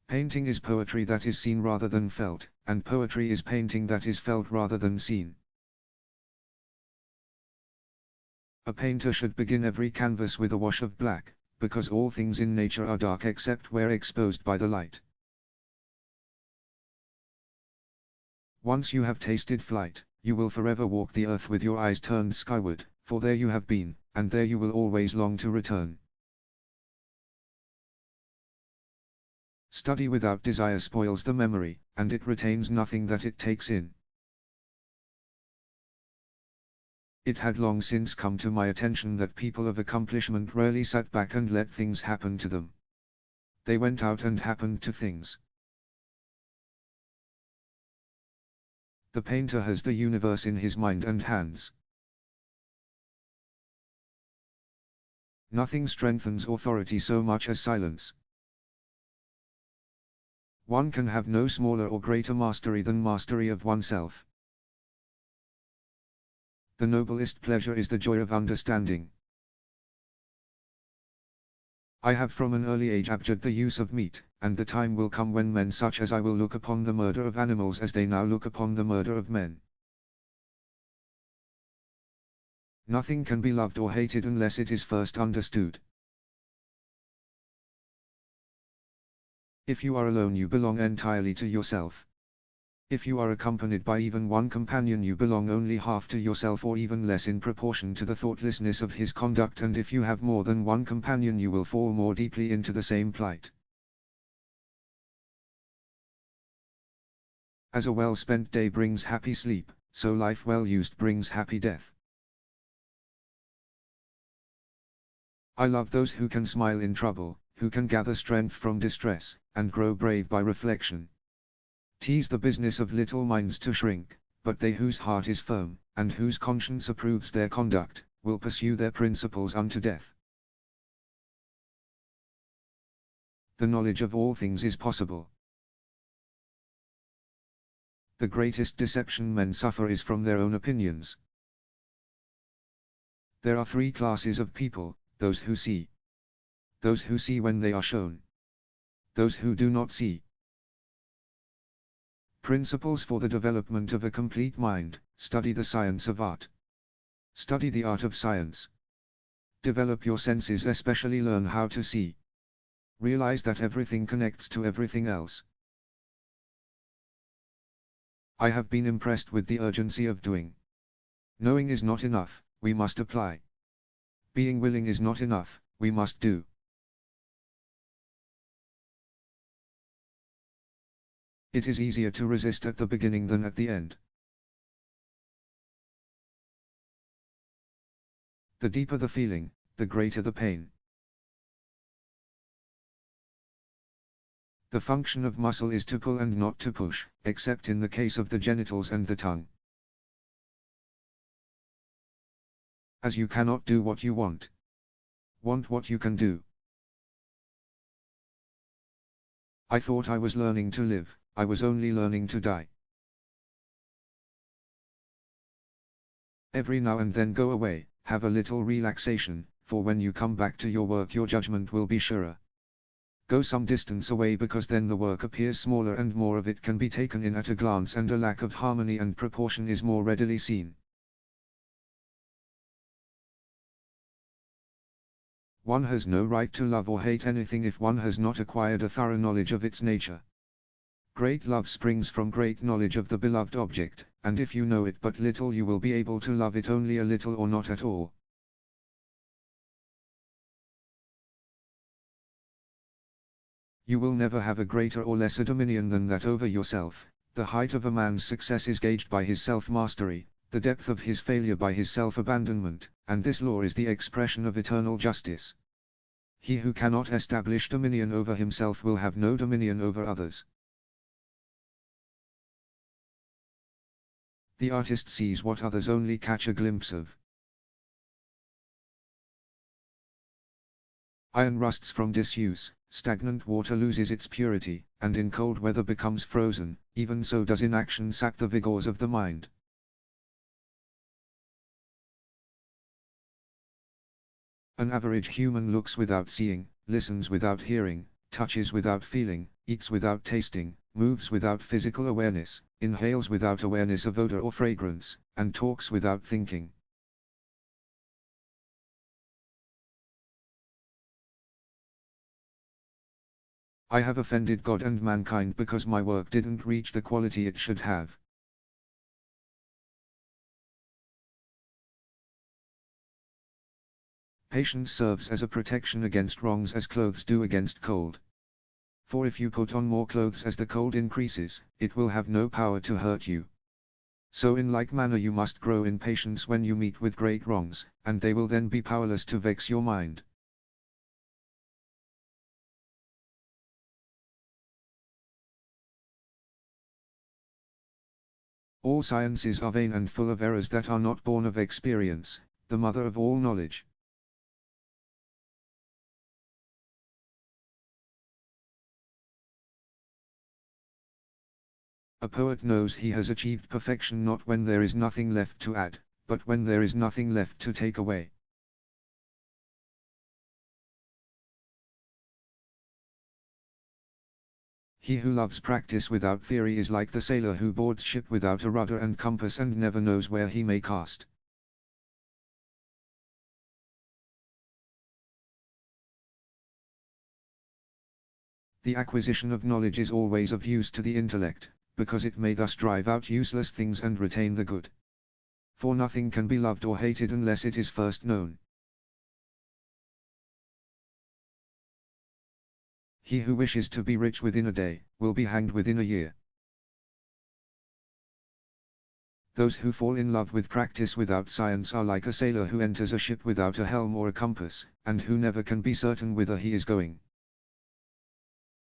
Painting is poetry that is seen rather than felt, and poetry is painting that is felt rather than seen. A painter should begin every canvas with a wash of black, because all things in nature are dark except where exposed by the light. Once you have tasted flight, you will forever walk the earth with your eyes turned skyward, for there you have been, and there you will always long to return. Study without desire spoils the memory, and it retains nothing that it takes in. It had long since come to my attention that people of accomplishment rarely sat back and let things happen to them. They went out and happened to things. The painter has the universe in his mind and hands. Nothing strengthens authority so much as silence. One can have no smaller or greater mastery than mastery of oneself. The noblest pleasure is the joy of understanding. I have from an early age abjured the use of meat, and the time will come when men such as I will look upon the murder of animals as they now look upon the murder of men. Nothing can be loved or hated unless it is first understood. If you are alone you belong entirely to yourself. If you are accompanied by even one companion you belong only half to yourself or even less in proportion to the thoughtlessness of his conduct, and if you have more than one companion you will fall more deeply into the same plight. As a well-spent day brings happy sleep, so life well used brings happy death. I love those who can smile in trouble, who can gather strength from distress, and grow brave by reflection. 'Tis the business of little minds to shrink, but they whose heart is firm, and whose conscience approves their conduct, will pursue their principles unto death. The knowledge of all things is possible. The greatest deception men suffer is from their own opinions. There are three classes of people: those who see, those who see when they are shown, those who do not see. Principles for the development of a complete mind: study the science of art. Study the art of science. Develop your senses, especially learn how to see. Realize that everything connects to everything else. I have been impressed with the urgency of doing. Knowing is not enough, we must apply. Being willing is not enough, we must do. It is easier to resist at the beginning than at the end. The deeper the feeling, the greater the pain. The function of muscle is to pull and not to push, except in the case of the genitals and the tongue. As you cannot do what you want what you can do. I thought I was learning to live, I was only learning to die. Every now and then go away, have a little relaxation, for when you come back to your work your judgment will be surer. Go some distance away, because then the work appears smaller and more of it can be taken in at a glance, and a lack of harmony and proportion is more readily seen. One has no right to love or hate anything if one has not acquired a thorough knowledge of its nature. Great love springs from great knowledge of the beloved object, and if you know it but little you will be able to love it only a little or not at all. You will never have a greater or lesser dominion than that over yourself. The height of a man's success is gauged by his self-mastery, the depth of his failure by his self-abandonment, and this law is the expression of eternal justice. He who cannot establish dominion over himself will have no dominion over others. The artist sees what others only catch a glimpse of. Iron rusts from disuse, stagnant water loses its purity, and in cold weather becomes frozen, even so does inaction sap the vigors of the mind. An average human looks without seeing, listens without hearing, touches without feeling, eats without tasting, moves without physical awareness, inhales without awareness of odor or fragrance, and talks without thinking. I have offended God and mankind because my work didn't reach the quality it should have. Patience serves as a protection against wrongs as clothes do against cold. For if you put on more clothes as the cold increases, it will have no power to hurt you. So in like manner you must grow in patience when you meet with great wrongs, and they will then be powerless to vex your mind. All sciences are vain and full of errors that are not born of experience, the mother of all knowledge. A poet knows he has achieved perfection not when there is nothing left to add, but when there is nothing left to take away. He who loves practice without theory is like the sailor who boards ship without a rudder and compass and never knows where he may cast. The acquisition of knowledge is always of use to the intellect, because it may thus drive out useless things and retain the good. For nothing can be loved or hated unless it is first known. He who wishes to be rich within a day, will be hanged within a year. Those who fall in love with practice without science are like a sailor who enters a ship without a helm or a compass, and who never can be certain whither he is going.